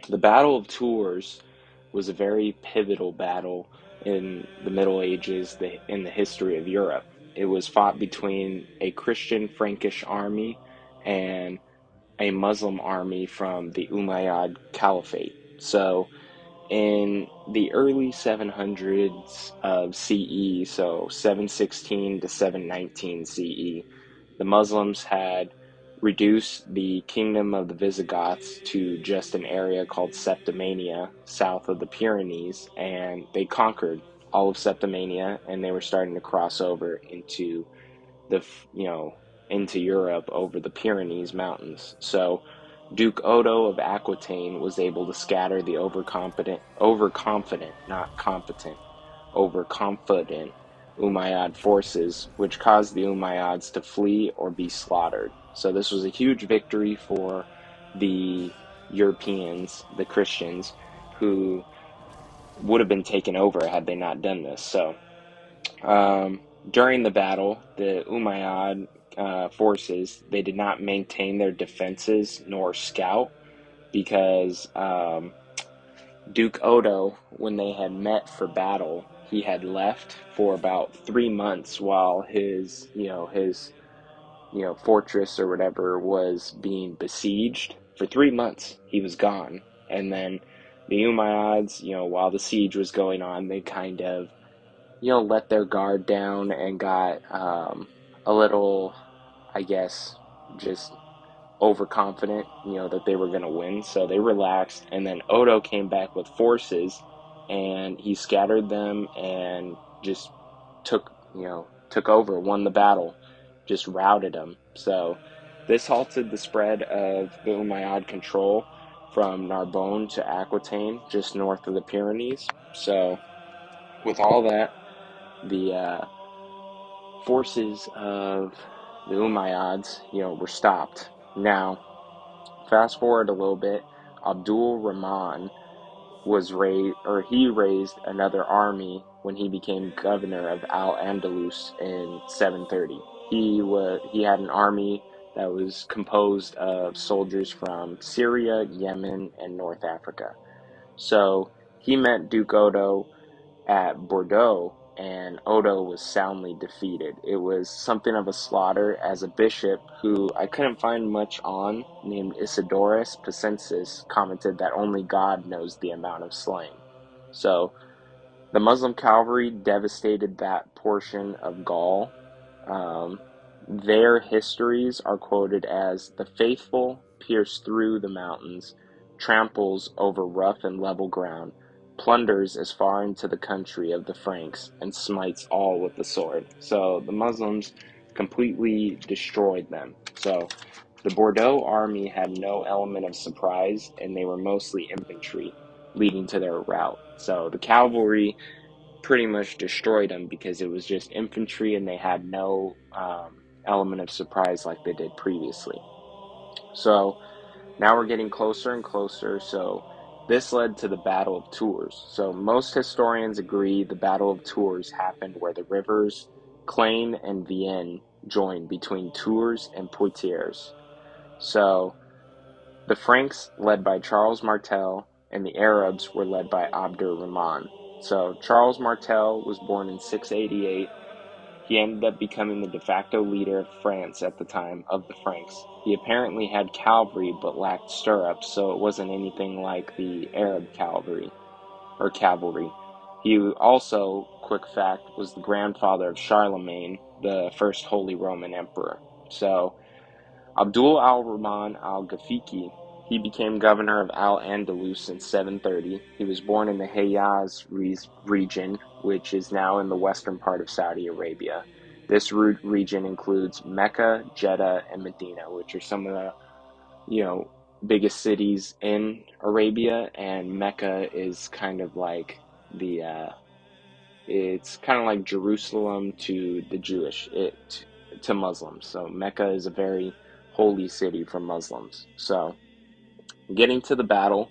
The Battle of Tours was a very pivotal battle in the Middle Ages, in the history of Europe. It was fought between a Christian Frankish army and a Muslim army from the Umayyad Caliphate. So, in the early 700s of CE, so 716 to 719 CE, the Muslims had reduced the kingdom of the Visigoths to just an area called Septimania south of the Pyrenees, and they conquered all of Septimania, and they were starting to cross over into the into Europe over the Pyrenees mountains. So Duke Odo of Aquitaine was able to scatter the overconfident, not competent, overconfident Umayyad forces, which caused the Umayyads to flee or be slaughtered. So this was a huge victory for the Europeans, the Christians, who would have been taken over had they not done this. So during the battle, the Umayyad forces, they did not maintain their defenses nor scout because Duke Odo, when they had met for battle, he had left for about 3 months while his fortress or whatever was being besieged. For 3 months, he was gone. And then the Umayyads, while the siege was going on, they kind of, let their guard down and got a little, I guess, just overconfident, that they were going to win. So they relaxed. And then Odo came back with forces and he scattered them and just took over, won the battle, just routed them. So this halted the spread of the Umayyad control from Narbonne to Aquitaine, just north of the Pyrenees. So with all that, the forces of the Umayyads, were stopped. Now, fast forward a little bit, Abdul Rahman he raised another army when he became governor of Al-Andalus in 730. He had an army that was composed of soldiers from Syria, Yemen, and North Africa. So he met Duke Odo at Bordeaux, and Odo was soundly defeated. It was something of a slaughter, as a bishop who I couldn't find much on, named Isidorus Pacensis, commented that only God knows the amount of slain. So the Muslim cavalry devastated that portion of Gaul. Um, their histories are quoted as the faithful pierce through the mountains, tramples over rough and level ground, plunders as far into the country of the Franks, and smites all with the sword. So the Muslims completely destroyed them. So the Bordeaux army had no element of surprise, and they were mostly infantry, leading to their rout. So the cavalry pretty much destroyed them because it was just infantry and they had no element of surprise like they did previously. So now we're getting closer and closer. So this led to the Battle of Tours. So most historians agree the Battle of Tours happened where the rivers Claine and Vienne joined between Tours and Poitiers. So the Franks, led by Charles Martel, and the Arabs were led by Abdur Rahman. So Charles Martel was born in 688. He ended up becoming the de facto leader of France at the time of the Franks. He apparently had cavalry but lacked stirrups, so it wasn't anything like the Arab cavalry. He also, quick fact, was the grandfather of Charlemagne, the first Holy Roman Emperor. So Abdul al-Rahman al-Ghafiqi, he became governor of Al-Andalus in 730. He was born in the Hejaz region, which is now in the western part of Saudi Arabia. This region includes Mecca, Jeddah, and Medina, which are some of the, you know, biggest cities in Arabia, and Mecca is kind of like it's kind of like Jerusalem to the to Muslims. So Mecca is a very holy city for Muslims. So getting to the battle,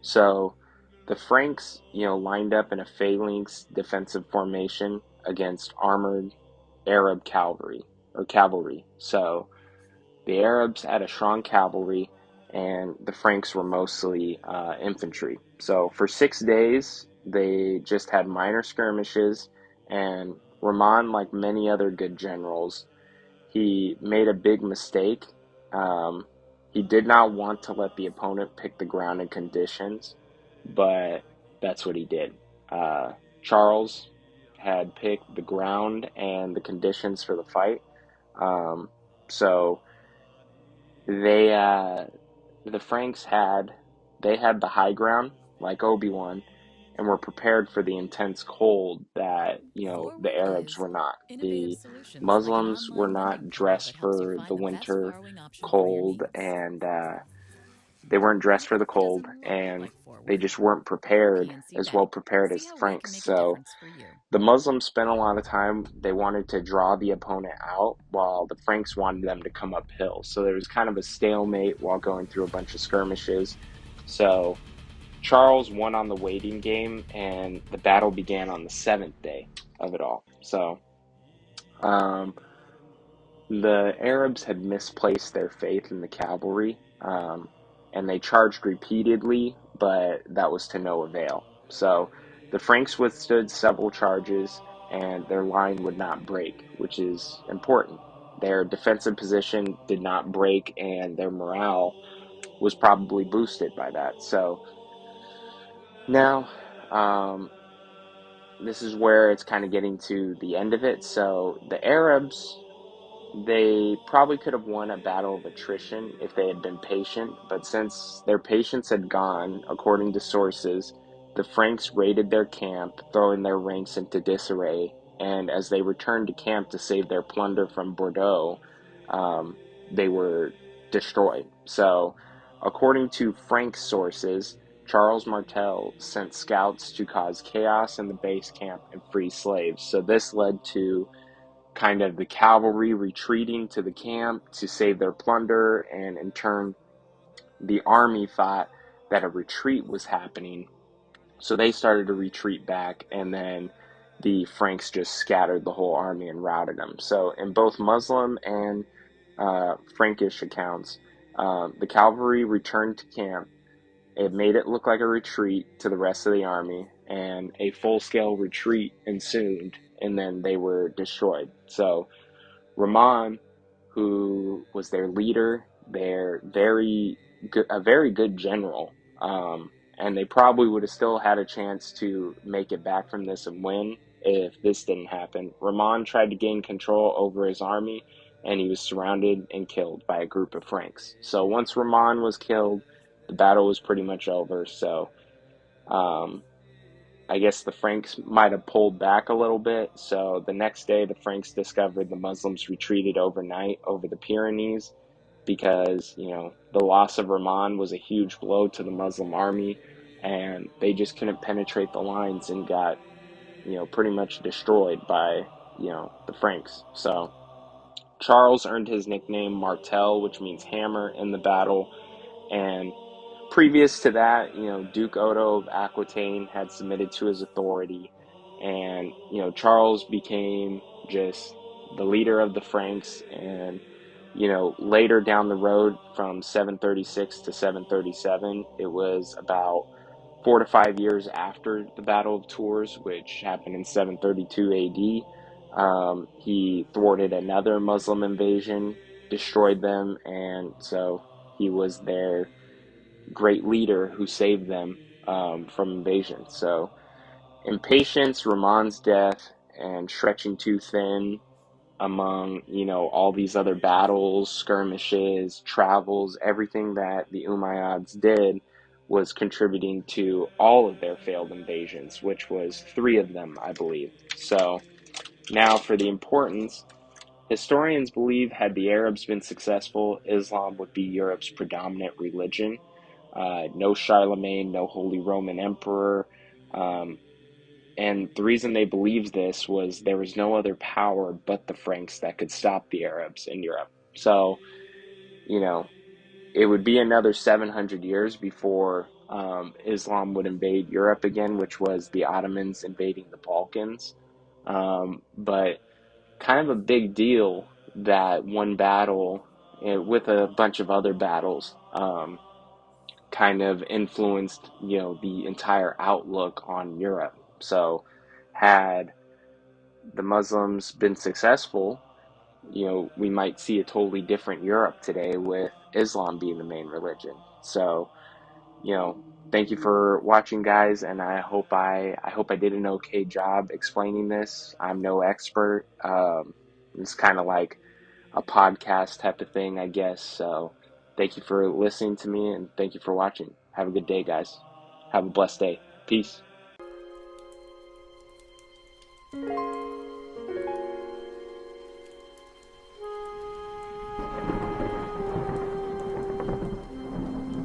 so the Franks, lined up in a phalanx defensive formation against armored Arab cavalry. So the Arabs had a strong cavalry, and the Franks were mostly infantry. So for 6 days, they just had minor skirmishes, and Rahman, like many other good generals, he made a big mistake. Um, he did not want to let the opponent pick the ground and conditions, but that's what he did. Uh, Charles had picked the ground and the conditions for the fight. Um, so they the Franks had the high ground like Obi-Wan, and were prepared for the intense cold that, Your the word Arabs is were not. innovative The solutions like an Muslims were online lending not tool dressed that helps you for find the the best winter borrowing option for your cold, needs. and they weren't dressed for the What cold, doesn't look and like they forward? just weren't prepared PNC as well Bank. prepared See as the how we can Franks. make a So difference for you. the Muslims spent a lot of time, they wanted to draw the opponent out, while the Franks wanted them to come uphill. So there was kind of a stalemate while going through a bunch of skirmishes. So Charles won on the waiting game, and the battle began on the seventh day of it all. So um, the Arabs had misplaced their faith in the cavalry, and they charged repeatedly, but that was to no avail. So the Franks withstood several charges, and their line would not break, which is important. Their defensive position did not break, and their morale was probably boosted by that. So now, this is where it's kind of getting to the end of it. So the Arabs, they probably could have won a battle of attrition if they had been patient, but since their patience had gone, according to sources, the Franks raided their camp, throwing their ranks into disarray, and as they returned to camp to save their plunder from Bordeaux, they were destroyed. So, according to Frank's sources, Charles Martel sent scouts to cause chaos in the base camp and free slaves. So this led to kind of the cavalry retreating to the camp to save their plunder, and in turn, the army thought that a retreat was happening. So they started to retreat back, and then the Franks just scattered the whole army and routed them. So, in both Muslim and Frankish accounts, the cavalry returned to camp. It made it look like a retreat to the rest of the army, and a full scale retreat ensued, and then they were destroyed. So, Rahman, who was their leader, a very good general, and they probably would have still had a chance to make it back from this and win if this didn't happen. Rahman tried to gain control over his army, and he was surrounded and killed by a group of Franks. So once Rahman was killed, the battle was pretty much over. So um, I guess the Franks might have pulled back a little bit. So the next day, the Franks discovered the Muslims retreated overnight over the Pyrenees because, the loss of Rahman was a huge blow to the Muslim army, and they just couldn't penetrate the lines and got, pretty much destroyed by, the Franks. So Charles earned his nickname Martel, which means hammer, in the battle. And previous to that, Duke Odo of Aquitaine had submitted to his authority, and Charles became just the leader of the Franks. And later down the road, from 736 to 737, it was about 4 to 5 years after the Battle of Tours, which happened in 732 AD. He thwarted another Muslim invasion, destroyed them, and so he was their great leader who saved them from invasion. So, impatience, Rahman's death, and stretching too thin among, all these other battles, skirmishes, travels, everything that the Umayyads did was contributing to all of their failed invasions, which was three of them, I believe. So, now for the importance. Historians believe had the Arabs been successful, Islam would be Europe's predominant religion. No Charlemagne, no Holy Roman Emperor. Um, and the reason they believed this was there was no other power but the Franks that could stop the Arabs in Europe. So, you know, it would be another 700 years before Islam would invade Europe again, which was the Ottomans invading the Balkans. But kind of a big deal that one battle, with a bunch of other battles, um, kind of influenced, the entire outlook on Europe. So had the Muslims been successful, we might see a totally different Europe today with Islam being the main religion. So, you know, thank you for watching, guys, and I hope I did an okay job explaining this. I'm no expert. It's kind of like a podcast type of thing, I guess. So, thank you for listening to me, and thank you for watching. Have a good day, guys. Have a blessed day. Peace.